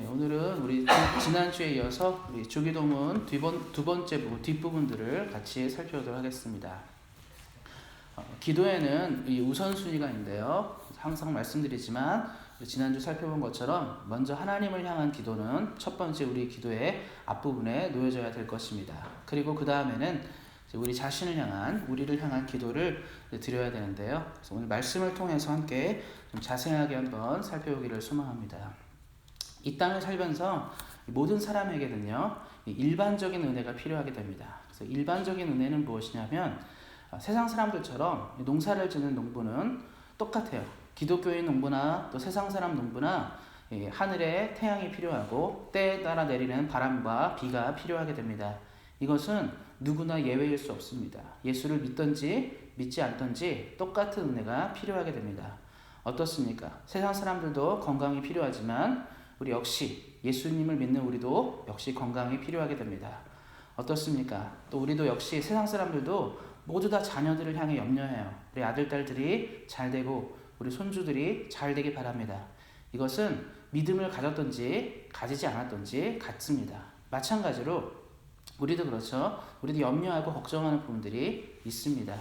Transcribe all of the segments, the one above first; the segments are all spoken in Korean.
오늘은 우리 지난주에 이어서 우리 주기도문 두 번째 뒷부분들을 같이 살펴보도록 하겠습니다. 기도에는 이 우선순위가 있는데요. 항상 말씀드리지만 지난주 살펴본 것처럼 먼저 하나님을 향한 기도는 첫 번째 우리 기도의 앞부분에 놓여져야 될 것입니다. 그리고 그 다음에는 우리 자신을 향한, 우리를 향한 기도를 드려야 되는데요. 그래서 오늘 말씀을 통해서 함께 좀 자세하게 한번 살펴보기를 소망합니다. 이 땅을 살면서 모든 사람에게는요, 일반적인 은혜가 필요하게 됩니다. 그래서 일반적인 은혜는 무엇이냐면 세상 사람들처럼 농사를 짓는 농부는 똑같아요. 기독교인 농부나 또 세상 사람 농부나 하늘에 태양이 필요하고 때에 따라 내리는 바람과 비가 필요하게 됩니다. 이것은 누구나 예외일 수 없습니다. 예수를 믿든지 믿지 않든지 똑같은 은혜가 필요하게 됩니다. 어떻습니까? 세상 사람들도 건강이 필요하지만 우리 역시 예수님을 믿는 우리도 역시 건강이 필요하게 됩니다. 어떻습니까? 또 우리도 역시 세상 사람들도 모두 다 자녀들을 향해 염려해요. 우리 아들, 딸들이 잘 되고 우리 손주들이 잘 되길 바랍니다. 이것은 믿음을 가졌든지 가지지 않았든지 같습니다. 마찬가지로 우리도 그렇죠. 우리도 염려하고 걱정하는 부분들이 있습니다.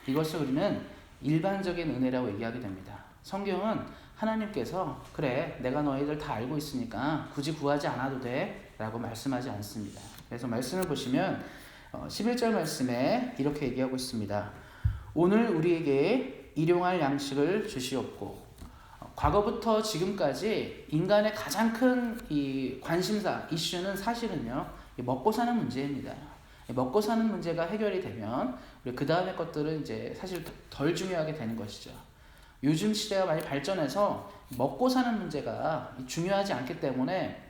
이것을 우리는 일반적인 은혜라고 얘기하게 됩니다. 성경은 하나님께서 그래 내가 너희들 다 알고 있으니까 굳이 구하지 않아도 돼 라고 말씀하지 않습니다. 그래서 말씀을 보시면 11절 말씀에 이렇게 얘기하고 있습니다. 오늘 우리에게 일용할 양식을 주시옵고. 과거부터 지금까지 인간의 가장 큰 이 관심사, 이슈는 사실은요, 먹고 사는 문제입니다. 먹고 사는 문제가 해결이 되면 우리 그 다음의 것들은 이제 사실 덜 중요하게 되는 것이죠. 요즘 시대가 많이 발전해서 먹고 사는 문제가 중요하지 않기 때문에,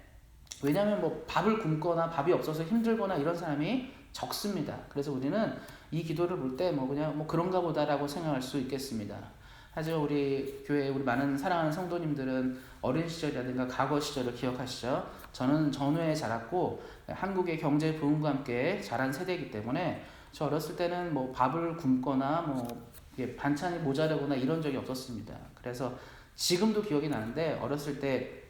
왜냐하면 뭐 밥을 굶거나 밥이 없어서 힘들거나 이런 사람이 적습니다. 그래서 우리는 이 기도를 볼 때 그냥 그런가 보다라고 생각할 수 있겠습니다. 하지만 우리 교회 우리 많은 사랑하는 성도님들은 어린 시절이라든가 과거 시절을 기억하시죠? 저는 전후에 자랐고 한국의 경제 부흥과 함께 자란 세대이기 때문에 저 어렸을 때는 밥을 굶거나 반찬이 모자라거나 이런 적이 없었습니다. 그래서 지금도 기억이 나는데 어렸을 때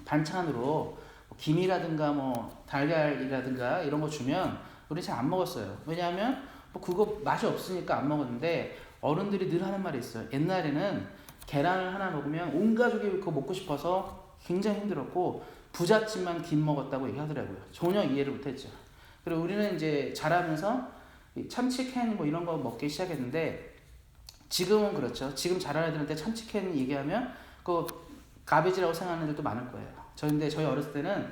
반찬으로 김이라든가 달걀이라든가 이런 거 주면 우리 잘 안 먹었어요. 왜냐하면 그거 맛이 없으니까 안 먹었는데 어른들이 늘 하는 말이 있어요. 옛날에는 계란을 하나 먹으면 온 가족이 그거 먹고 싶어서 굉장히 힘들었고 부잣집만 김 먹었다고 얘기하더라고요. 전혀 이해를 못했죠. 그리고 우리는 이제 자라면서 참치캔 이런 거 먹기 시작했는데 지금은 그렇죠. 지금 자라는 애들한테 참치캔 얘기하면 그 가베지라고 생각하는 애들도 많을 거예요. 근데 저희 어렸을 때는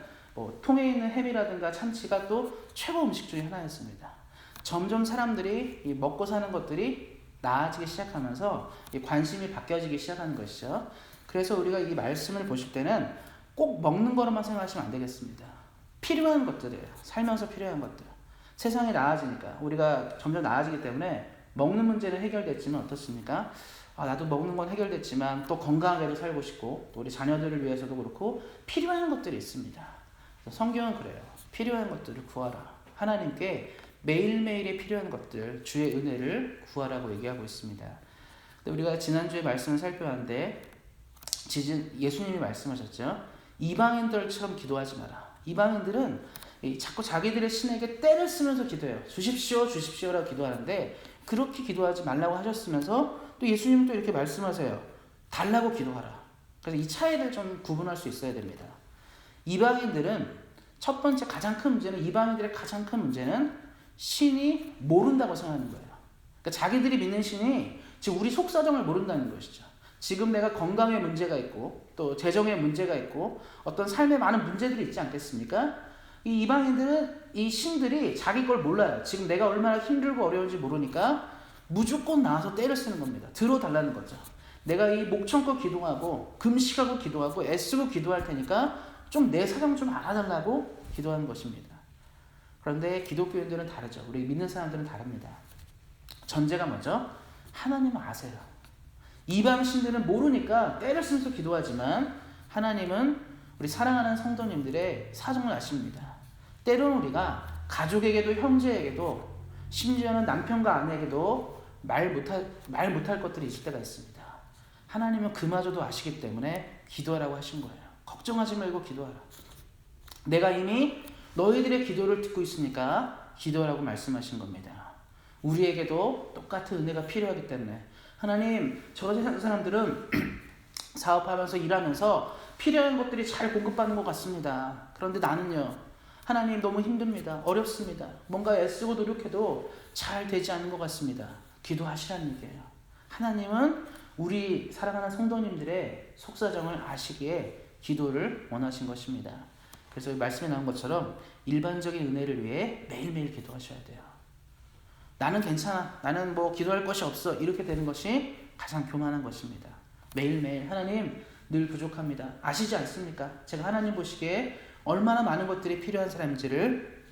통에 있는 햄이라든가 참치가 또 최고 음식 중에 하나였습니다. 점점 사람들이 먹고 사는 것들이 나아지기 시작하면서 관심이 바뀌어지기 시작하는 것이죠. 그래서 우리가 이 말씀을 보실 때는 꼭 먹는 거로만 생각하시면 안 되겠습니다. 필요한 것들이에요. 살면서 필요한 것들. 세상이 나아지니까 우리가 점점 나아지기 때문에 먹는 문제는 해결됐지만 어떻습니까? 나도 먹는 건 해결됐지만 또 건강하게도 살고 싶고 또 우리 자녀들을 위해서도 그렇고 필요한 것들이 있습니다. 성경은 그래요. 필요한 것들을 구하라. 하나님께 매일매일에 필요한 것들, 주의 은혜를 구하라고 얘기하고 있습니다. 근데 우리가 지난주에 말씀을 살펴봤는데 예수님이 말씀하셨죠. 이방인들처럼 기도하지 마라. 이방인들은 자꾸 자기들의 신에게 때를 쓰면서 기도해요. 주십시오, 주십시오라고 기도하는데 그렇게 기도하지 말라고 하셨으면서 또 예수님은 또 이렇게 말씀하세요. 달라고 기도하라. 그래서 이 차이를 좀 구분할 수 있어야 됩니다. 이방인들은 첫 번째 가장 큰 문제는, 이방인들의 가장 큰 문제는 신이 모른다고 생각하는 거예요. 그러니까 자기들이 믿는 신이 지금 우리 속사정을 모른다는 것이죠. 지금 내가 건강에 문제가 있고 또 재정에 문제가 있고 어떤 삶에 많은 문제들이 있지 않겠습니까? 이 이방인들은 이 신들이 자기 걸 몰라요. 지금 내가 얼마나 힘들고 어려운지 모르니까 무조건 나와서 때를 쓰는 겁니다. 들어달라는 거죠. 내가 이 목청껏 기도하고 금식하고 기도하고 애쓰고 기도할 테니까 좀 내 사정 좀 알아달라고 기도하는 것입니다. 그런데 기독교인들은 다르죠. 우리 믿는 사람들은 다릅니다. 전제가 뭐죠? 하나님은 아세요. 이방 신들은 모르니까 때를 쓰면서 기도하지만 하나님은 우리 사랑하는 성도님들의 사정을 아십니다. 때로는 우리가 가족에게도 형제에게도 심지어는 남편과 아내에게도 말 못할 것들이 있을 때가 있습니다. 하나님은 그마저도 아시기 때문에 기도하라고 하신 거예요. 걱정하지 말고 기도하라. 내가 이미 너희들의 기도를 듣고 있으니까 기도하라고 말씀하신 겁니다. 우리에게도 똑같은 은혜가 필요하기 때문에 하나님, 저 같은 사람들은 사업하면서 일하면서 필요한 것들이 잘 공급받는 것 같습니다. 그런데 나는요, 하나님 너무 힘듭니다. 어렵습니다. 뭔가 애쓰고 노력해도 잘 되지 않는 것 같습니다. 기도하시라는 얘기예요. 하나님은 우리 사랑하는 성도님들의 속사정을 아시기에 기도를 원하신 것입니다. 그래서 말씀에 나온 것처럼 일반적인 은혜를 위해 매일매일 기도하셔야 돼요. 나는 괜찮아. 나는 뭐 기도할 것이 없어. 이렇게 되는 것이 가장 교만한 것입니다. 매일매일 하나님 늘 부족합니다. 아시지 않습니까? 제가 하나님 보시기에 얼마나 많은 것들이 필요한 사람인지를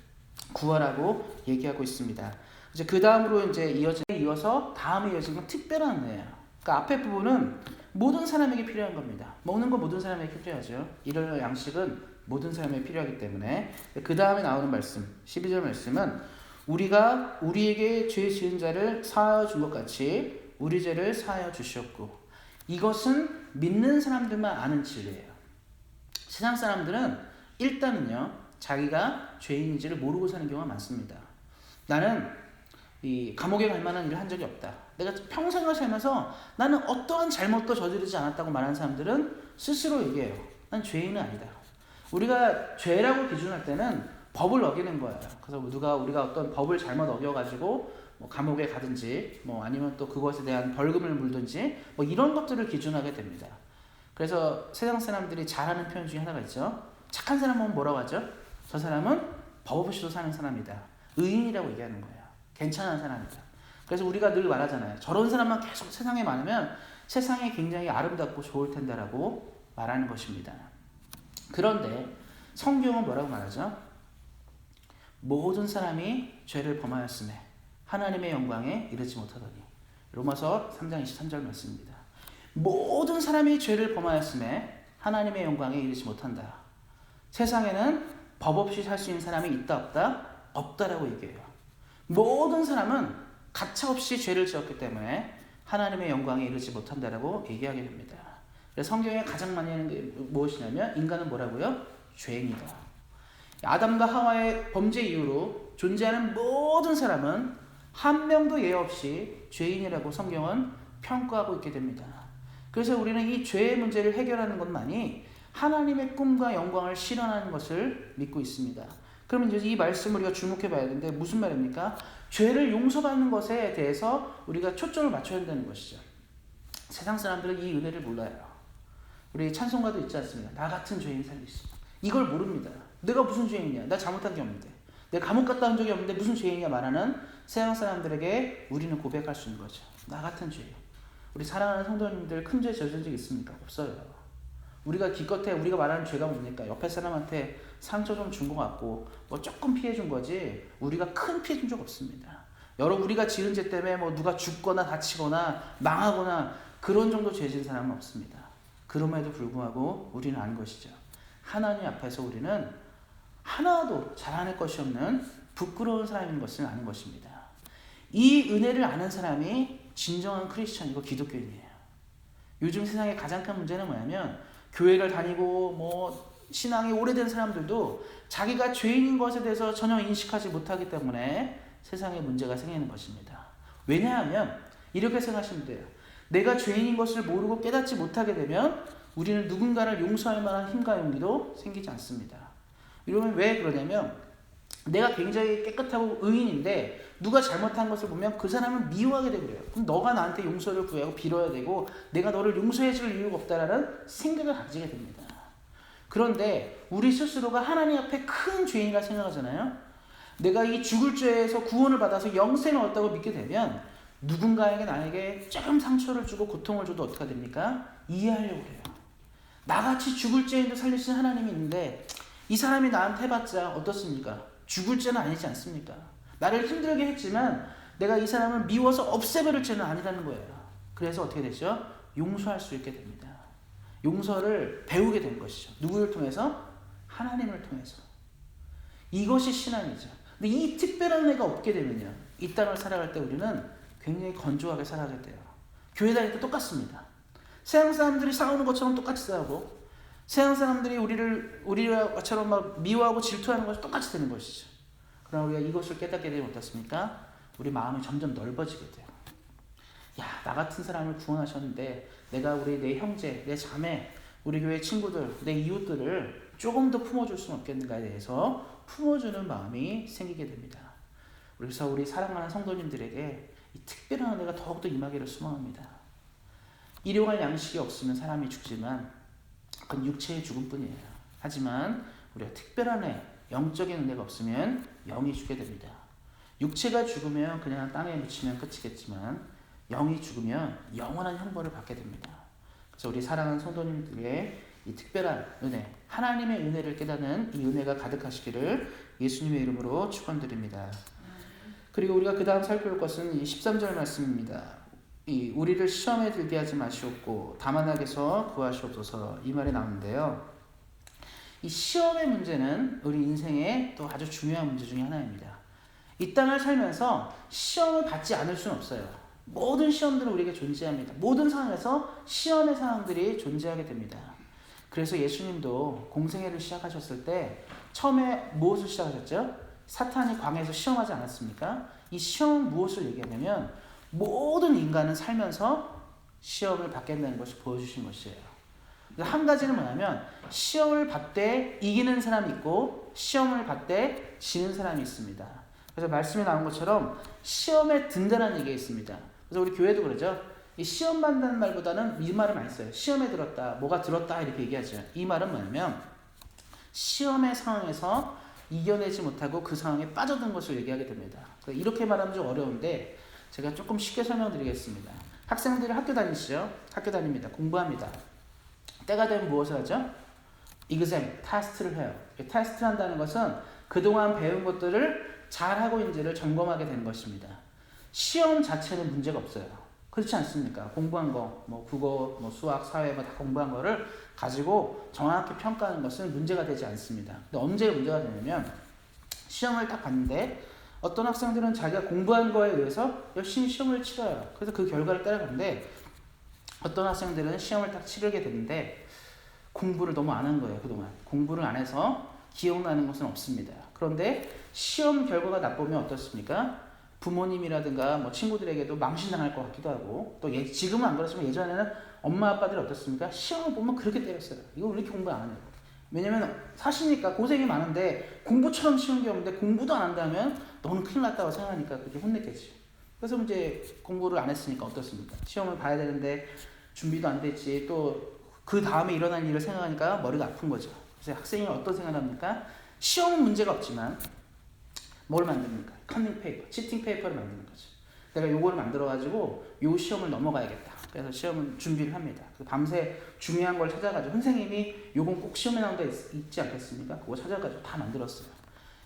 구하라고 얘기하고 있습니다. 이제 그 다음으로 이제 이어서 다음에 이어진 건 특별한 은혜예요. 그러니까 앞에 부분은 모든 사람에게 필요한 겁니다. 먹는 건 모든 사람에게 필요하죠. 일할 양식은 모든 사람에게 필요하기 때문에. 그 다음에 나오는 말씀, 12절 말씀은 우리가 우리에게 죄 지은 자를 사하여 준 것 같이 우리 죄를 사하여 주셨고, 이것은 믿는 사람들만 아는 진리예요. 세상 사람들은 일단은요, 자기가 죄인인지를 모르고 사는 경우가 많습니다. 나는 이 감옥에 갈 만한 일을 한 적이 없다. 내가 평생을 살면서 나는 어떠한 잘못도 저지르지 않았다고 말하는 사람들은 스스로 얘기해요. 난 죄인은 아니다. 우리가 죄라고 기준할 때는 법을 어기는 거예요. 그래서 우리가 어떤 법을 잘못 어겨가지고 뭐 감옥에 가든지 뭐 아니면 또 그것에 대한 벌금을 물든지 뭐 이런 것들을 기준하게 됩니다. 그래서 세상 사람들이 잘하는 표현 중에 하나가 있죠. 착한 사람은 뭐라고 하죠? 저 사람은 법 없이도 사는 사람이다. 의인이라고 얘기하는 거예요. 괜찮은 사람이다. 그래서 우리가 늘 말하잖아요. 저런 사람만 계속 세상에 많으면 세상이 굉장히 아름답고 좋을 텐데라고 말하는 것입니다. 그런데 성경은 뭐라고 말하죠? 모든 사람이 죄를 범하였음에 하나님의 영광에 이르지 못하더니. 로마서 3장 23절 말씀입니다. 모든 사람이 죄를 범하였음에 하나님의 영광에 이르지 못한다. 세상에는 법 없이 살 수 있는 사람이 있다 없다? 없다라고 얘기해요. 모든 사람은 가차없이 죄를 지었기 때문에 하나님의 영광에 이르지 못한다라고 얘기하게 됩니다. 그래서 성경에 가장 많이 하는 게 무엇이냐면 인간은 뭐라고요? 죄인이다. 아담과 하와의 범죄 이후로 존재하는 모든 사람은 한 명도 예외 없이 죄인이라고 성경은 평가하고 있게 됩니다. 그래서 우리는 이 죄의 문제를 해결하는 것만이 하나님의 꿈과 영광을 실현하는 것을 믿고 있습니다. 그러면 이제 이 말씀을 우리가 주목해 봐야 되는데 무슨 말입니까? 죄를 용서받는 것에 대해서 우리가 초점을 맞춰야 한다는 것이죠. 세상 사람들은 이 은혜를 몰라요. 우리 찬송가도 있지 않습니까? 나 같은 죄인 살리시. 이걸 모릅니다. 내가 무슨 죄인이냐? 나 잘못한 게 없는데. 내가 감옥 갔다 온 적이 없는데 무슨 죄인이냐 말하는 세상 사람들에게 우리는 고백할 수 있는 거죠. 나 같은 죄인. 우리 사랑하는 성도님들 큰 죄 저지른 적 있습니까? 없어요. 우리가 기껏해 우리가 말하는 죄가 뭡니까? 옆에 사람한테 상처 좀 준 것 같고 뭐 조금 피해 준 거지 우리가 큰 피해 준 적 없습니다. 여러분 우리가 지은 죄 때문에 뭐 누가 죽거나 다치거나 망하거나 그런 정도 죄 지은 사람은 없습니다. 그럼에도 불구하고 우리는 아는 것이죠. 하나님 앞에서 우리는 하나도 자랑할 것이 없는 부끄러운 사람인 것을 아는 것입니다. 이 은혜를 아는 사람이 진정한 크리스천이고 기독교인이에요. 요즘 세상의 가장 큰 문제는 뭐냐면 교회를 다니고 뭐 신앙이 오래된 사람들도 자기가 죄인인 것에 대해서 전혀 인식하지 못하기 때문에 세상에 문제가 생기는 것입니다. 왜냐하면 이렇게 생각하시면 돼요. 내가 죄인인 것을 모르고 깨닫지 못하게 되면 우리는 누군가를 용서할 만한 힘과 용기도 생기지 않습니다. 이러면 왜 그러냐면 내가 굉장히 깨끗하고 의인인데 누가 잘못한 것을 보면 그 사람은 미워하게 되고 그래요. 그럼 너가 나한테 용서를 구하고 빌어야 되고 내가 너를 용서해 줄 이유가 없다라는 생각을 가지게 됩니다. 그런데 우리 스스로가 하나님 앞에 큰 죄인이라 생각하잖아요. 내가 이 죽을 죄에서 구원을 받아서 영생을 얻었다고 믿게 되면 누군가에게 나에게 조금 상처를 주고 고통을 줘도 어떻게 됩니까? 이해하려고 그래요. 나같이 죽을 죄인도 살리신 하나님이 있는데 이 사람이 나한테 해봤자 어떻습니까? 죽을 죄는 아니지 않습니까? 나를 힘들게 했지만 내가 이 사람을 미워서 없애버릴 죄는 아니라는 거예요. 그래서 어떻게 되죠? 용서할 수 있게 됩니다. 용서를 배우게 된 것이죠. 누구를 통해서? 하나님을 통해서. 이것이 신앙이죠. 근데 이 특별한 은혜가 없게 되면요. 이 땅을 살아갈 때 우리는 굉장히 건조하게 살아가게 돼요. 교회 다닐 때 똑같습니다. 세상 사람들이 싸우는 것처럼 똑같이 싸우고 세상 사람들이 우리처럼 막 미워하고 질투하는 것이 똑같이 되는 것이죠. 그러나 우리가 이것을 깨닫게 되면 어떻습니까? 우리 마음이 점점 넓어지게 돼요. 야, 나 같은 사람을 구원하셨는데 내가 내 형제, 내 자매, 우리 교회 친구들, 내 이웃들을 조금 더 품어줄 수는 없겠는가에 대해서 품어주는 마음이 생기게 됩니다. 그래서 우리 사랑하는 성도님들에게 이 특별한 은혜가 더욱더 임하기를 소망합니다. 일용할 양식이 없으면 사람이 죽지만 그건 육체의 죽음뿐이에요. 하지만 우리가 특별한 은혜, 영적인 은혜가 없으면 영이 죽게 됩니다. 육체가 죽으면 그냥 땅에 묻히면 끝이겠지만 영이 죽으면 영원한 형벌을 받게 됩니다. 그래서 우리 사랑하는 성도님들의 이 특별한 은혜, 하나님의 은혜를 깨닫는 이 은혜가 가득하시기를 예수님의 이름으로 축원드립니다. 그리고 우리가 그 다음 살펴볼 것은 이 13절 말씀입니다. 우리를 시험에 들게 하지 마시옵고 다만 악에서 구하시옵소서, 이 말이 나오는데요. 이 시험의 문제는 우리 인생의 또 아주 중요한 문제 중에 하나입니다. 이 땅을 살면서 시험을 받지 않을 수는 없어요. 모든 시험들은 우리에게 존재합니다. 모든 상황에서 시험의 상황들이 존재하게 됩니다. 그래서 예수님도 공생애를 시작하셨을 때 처음에 무엇을 시작하셨죠? 사탄이 광야에서 시험하지 않았습니까? 이 시험은 무엇을 얘기하냐면 모든 인간은 살면서 시험을 받겠다는 것을 보여주신 것이에요. 한 가지는 뭐냐면 시험을 받되 이기는 사람이 있고 시험을 받되 지는 사람이 있습니다. 그래서 말씀에 나온 것처럼 시험에 든다는 얘기가 있습니다. 그래서 우리 교회도 그러죠. 이 시험 받는다는 말보다는 이 말을 많이 써요. 시험에 들었다, 뭐가 들었다 이렇게 얘기하죠. 이 말은 뭐냐면 시험의 상황에서 이겨내지 못하고 그 상황에 빠져든 것을 얘기하게 됩니다. 이렇게 말하면 좀 어려운데 제가 조금 쉽게 설명드리겠습니다. 학생들이 학교 다니시죠? 학교 다닙니다. 공부합니다. 때가 되면 무엇을 하죠? exam, 테스트를 해요. 테스트를 한다는 것은 그동안 배운 것들을 잘하고 있는지를 점검하게 되는 것입니다. 시험 자체는 문제가 없어요. 그렇지 않습니까? 공부한 거, 국어, 수학, 사회 다 공부한 거를 가지고 정확히 평가하는 것은 문제가 되지 않습니다. 근데 언제 문제가 되냐면 시험을 딱 봤는데 어떤 학생들은 자기가 공부한 거에 의해서 열심히 시험을 치러요. 그래서 그 결과를 따라가는데 어떤 학생들은 시험을 딱 치르게 되는데 공부를 너무 안 한 거예요. 그동안 공부를 안 해서 기억나는 것은 없습니다. 그런데 시험 결과가 나쁘면 어떻습니까? 부모님이라든가 친구들에게도 망신당할 것 같기도 하고 또 지금은 안 그렇지만 예전에는 엄마 아빠들이 어떻습니까? 시험을 보면 그렇게 때렸어요. 이거 왜 이렇게 공부 안 해요? 왜냐면 사시니까 고생이 많은데 공부처럼 쉬운 게 없는데 공부도 안 한다면 너는 큰일 났다고 생각하니까 그렇게 혼냈겠지. 그래서 이제 공부를 안 했으니까 어떻습니까? 시험을 봐야 되는데 준비도 안 됐지. 또 그 다음에 일어난 일을 생각하니까 머리가 아픈 거죠. 그래서 학생이 어떤 생각을 합니까? 시험은 문제가 없지만 뭘 만듭니까? 커닝 페이퍼, 치팅 페이퍼를 만드는 거죠. 내가 요거를 만들어가지고 요 시험을 넘어가야겠다. 그래서 시험을 준비를 합니다. 밤새 중요한 걸 찾아가지고 선생님이 요건 꼭 시험에 나온 데 있지 않겠습니까? 그거 찾아가지고 다 만들었어요.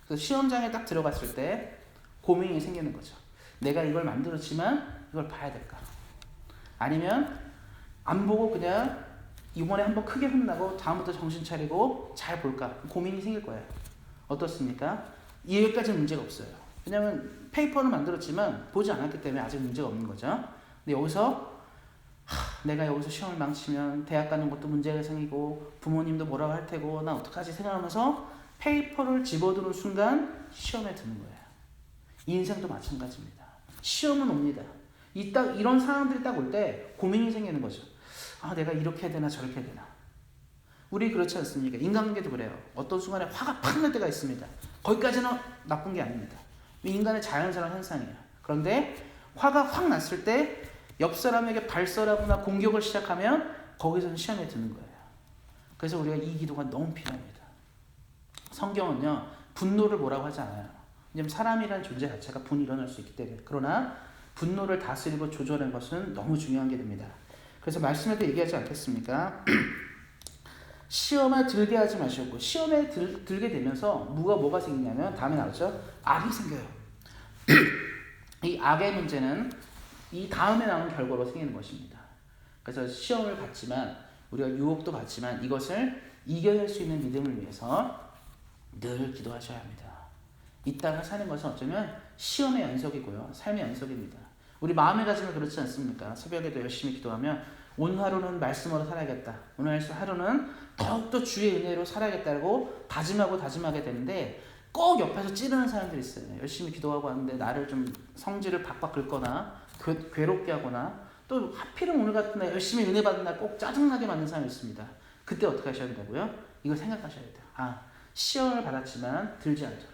그래서 시험장에 딱 들어갔을 때 고민이 생기는 거죠. 내가 이걸 만들었지만 이걸 봐야 될까? 아니면 안 보고 그냥 이번에 한번 크게 혼나고 다음부터 정신 차리고 잘 볼까? 고민이 생길 거예요. 어떻습니까? 여기까지는 문제가 없어요. 왜냐하면 페이퍼를 만들었지만 보지 않았기 때문에 아직 문제가 없는 거죠. 근데 여기서 내가 여기서 시험을 망치면 대학 가는 것도 문제가 생기고 부모님도 뭐라고 할 테고 나 어떡하지 생각하면서 페이퍼를 집어드는 순간 시험에 드는 거예요. 인생도 마찬가지입니다. 시험은 옵니다. 이런 상황들이 딱 올 때 고민이 생기는 거죠. 내가 이렇게 해야 되나 저렇게 해야 되나. 우리 그렇지 않습니까? 인간관계도 그래요. 어떤 순간에 화가 팍 날 때가 있습니다. 거기까지는 나쁜 게 아닙니다. 인간의 자연스러운 현상이에요. 그런데 화가 확 났을 때 옆 사람에게 발설하거나 공격을 시작하면 거기서는 시험에 드는 거예요. 그래서 우리가 이 기도가 너무 필요합니다. 성경은요, 분노를 뭐라고 하지 않아요. 왜냐하면 사람이라는 존재 자체가 분이 일어날 수 있기 때문에. 그러나 분노를 다스리고 조절하는 것은 너무 중요한 게 됩니다. 그래서 말씀에도 얘기하지 않겠습니까? 시험에 들게 하지 마시고 시험에 들게 되면서 뭐가 생기냐면 다음에 나오죠. 악이 생겨요. 이 악의 문제는 이 다음에 나오는 결과로 생기는 것입니다. 그래서 시험을 받지만 우리가 유혹도 받지만 이것을 이겨낼 수 있는 믿음을 위해서 늘 기도하셔야 합니다. 이 땅을 사는 것은 어쩌면 시험의 연속이고요. 삶의 연속입니다. 우리 마음의 가짐을 그렇지 않습니까? 새벽에도 열심히 기도하면 오늘 하루는 말씀으로 살아야겠다. 오늘 하루는 더욱더 주의 은혜로 살아야겠다고 다짐하게 되는데 꼭 옆에서 찌르는 사람들이 있어요. 열심히 기도하고 하는데 나를 좀 성질을 박박 긁거나 괴롭게 하거나 또 하필은 오늘 같은 날 열심히 은혜 받은 날 꼭 짜증나게 만든 사람이 있습니다. 그때 어떻게 하셔야 된다고요? 이걸 생각하셔야 돼요. 시험을 받았지만 들지 않도록,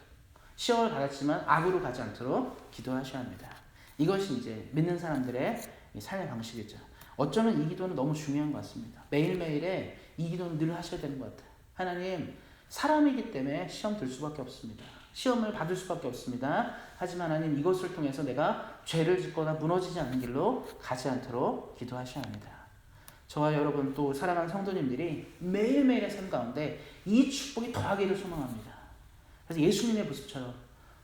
시험을 받았지만 악으로 가지 않도록 기도하셔야 합니다. 이것이 이제 믿는 사람들의 삶의 방식이죠. 어쩌면 이 기도는 너무 중요한 것 같습니다. 매일매일에 이 기도는 늘 하셔야 되는 것 같아요. 하나님, 사람이기 때문에 시험 들 수밖에 없습니다. 시험을 받을 수밖에 없습니다. 하지만 하나님, 이것을 통해서 내가 죄를 짓거나 무너지지 않는 길로 가지 않도록 기도하셔야 합니다. 저와 여러분 또 사랑하는 성도님들이 매일매일의 삶 가운데 이 축복이 더하기를 소망합니다. 그래서 예수님의 모습처럼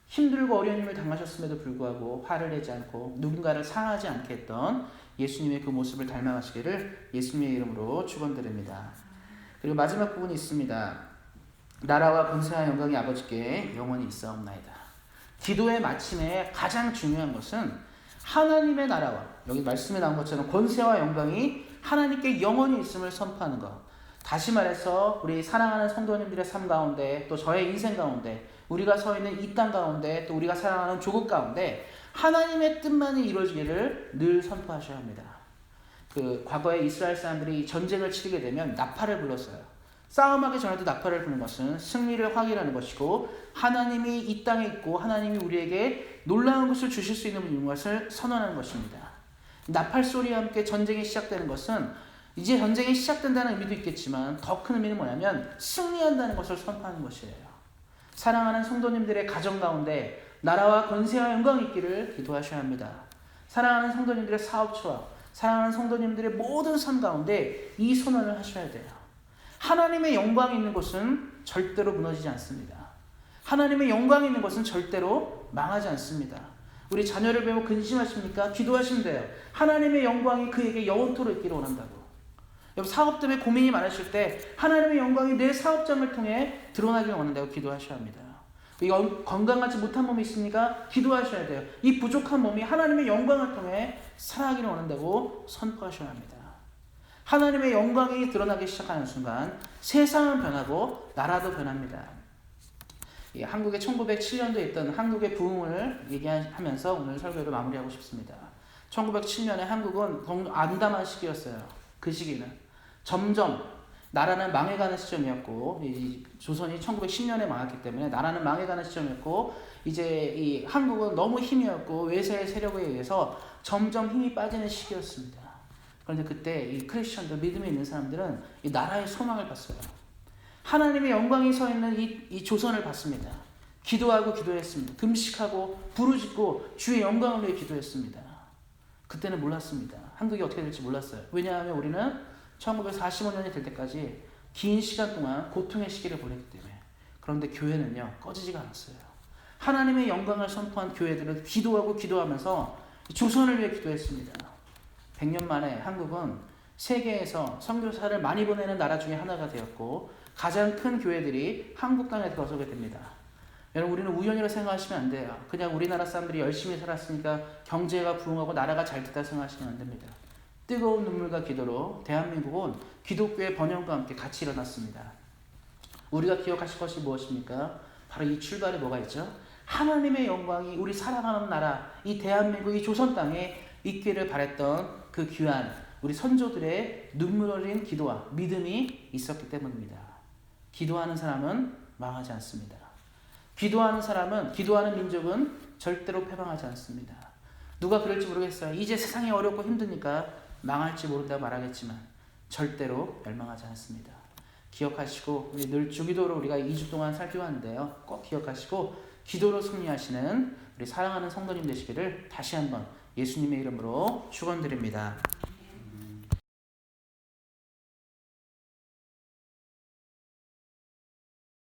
힘들고 어려운 일을 당하셨음에도 불구하고 화를 내지 않고 누군가를 상하지 않게 했던 예수님의 그 모습을 닮아가시기를 예수님의 이름으로 축원드립니다. 그리고 마지막 부분이 있습니다. 나라와 권세와 영광이 아버지께 영원히 있사옵나이다. 기도의 마침에 가장 중요한 것은 하나님의 나라와, 여기 말씀에 나온 것처럼 권세와 영광이 하나님께 영원히 있음을 선포하는 것. 다시 말해서 우리 사랑하는 성도님들의 삶 가운데, 또 저의 인생 가운데, 우리가 서 있는 이 땅 가운데, 또 우리가 사랑하는 조국 가운데 하나님의 뜻만이 이루어지기를 늘 선포하셔야 합니다. 과거에 이스라엘 사람들이 전쟁을 치르게 되면 나팔을 불렀어요. 싸움하기 전에도 나팔을 부는 것은 승리를 확인하는 것이고, 하나님이 이 땅에 있고 하나님이 우리에게 놀라운 것을 주실 수 있는 것을 선언하는 것입니다. 나팔 소리와 함께 전쟁이 시작되는 것은 이제 전쟁이 시작된다는 의미도 있겠지만 더 큰 의미는 뭐냐면 승리한다는 것을 선포하는 것이에요. 사랑하는 성도님들의 가정 가운데 나라와 권세와 영광이 있기를 기도하셔야 합니다. 사랑하는 성도님들의 사업처와 사랑하는 성도님들의 모든 삶 가운데 이 선언을 하셔야 돼요. 하나님의 영광이 있는 곳은 절대로 무너지지 않습니다. 하나님의 영광이 있는 곳은 절대로 망하지 않습니다. 우리 자녀를 배우고 근심하십니까? 기도하시면 돼요. 하나님의 영광이 그에게 영원토록 있기를 원한다고. 여러분, 사업 때문에 고민이 많으실 때 하나님의 영광이 내 사업장을 통해 드러나기를 원한다고 기도하셔야 합니다. 이 건강하지 못한 몸이 있습니까? 기도하셔야 돼요. 이 부족한 몸이 하나님의 영광을 통해 살아가기를 원한다고 선포하셔야 합니다. 하나님의 영광이 드러나기 시작하는 순간 세상은 변하고 나라도 변합니다. 한국의 1907년도에 있던 한국의 부흥을 얘기하면서 오늘 설교를 마무리하고 싶습니다. 1907년에 한국은 너무 암담한 시기였어요. 그 시기는 점점 나라는 망해가는 시점이었고, 이 조선이 1910년에 망했기 때문에 나라는 망해가는 시점이었고, 이제 이 한국은 너무 힘이었고 외세의 세력에 의해서 점점 힘이 빠지는 시기였습니다. 그런데 그때 이 크리스천들, 믿음이 있는 사람들은 이 나라의 소망을 봤어요. 하나님의 영광이 서 있는 이 조선을 봤습니다. 기도하고 기도했습니다. 금식하고 부르짖고 주의 영광을 위해 기도했습니다. 그때는 몰랐습니다. 한국이 어떻게 될지 몰랐어요. 왜냐하면 우리는 1945년이 될 때까지 긴 시간 동안 고통의 시기를 보냈기 때문에. 그런데 교회는요, 꺼지지가 않았어요. 하나님의 영광을 선포한 교회들은 기도하고 기도하면서 조선을 위해 기도했습니다. 100년 만에 한국은 세계에서 선교사를 많이 보내는 나라 중에 하나가 되었고, 가장 큰 교회들이 한국 땅에 들어서게 됩니다. 여러분, 우리는 우연이라고 생각하시면 안 돼요. 그냥 우리나라 사람들이 열심히 살았으니까 경제가 부흥하고 나라가 잘 됐다 생각하시면 안 됩니다. 뜨거운 눈물과 기도로 대한민국은 기독교의 번영과 함께 같이 일어났습니다. 우리가 기억하실 것이 무엇입니까? 바로 이 출발에 뭐가 있죠? 하나님의 영광이 우리 사랑하는 나라, 이 대한민국, 이 조선 땅에 있기를 바랬던 그 귀한 우리 선조들의 눈물 어린 기도와 믿음이 있었기 때문입니다. 기도하는 사람은 망하지 않습니다. 기도하는 사람은, 기도하는 민족은 절대로 패망하지 않습니다. 누가 그럴지 모르겠어요. 이제 세상이 어렵고 힘드니까 망할지 모른다고 말하겠지만 절대로 멸망하지 않습니다. 기억하시고, 우리 늘 주기도로 우리가 2주 동안 살펴봤는데요, 꼭 기억하시고 기도로 승리하시는 우리 사랑하는 성도님 되시기를 다시 한번 예수님의 이름으로 축원드립니다.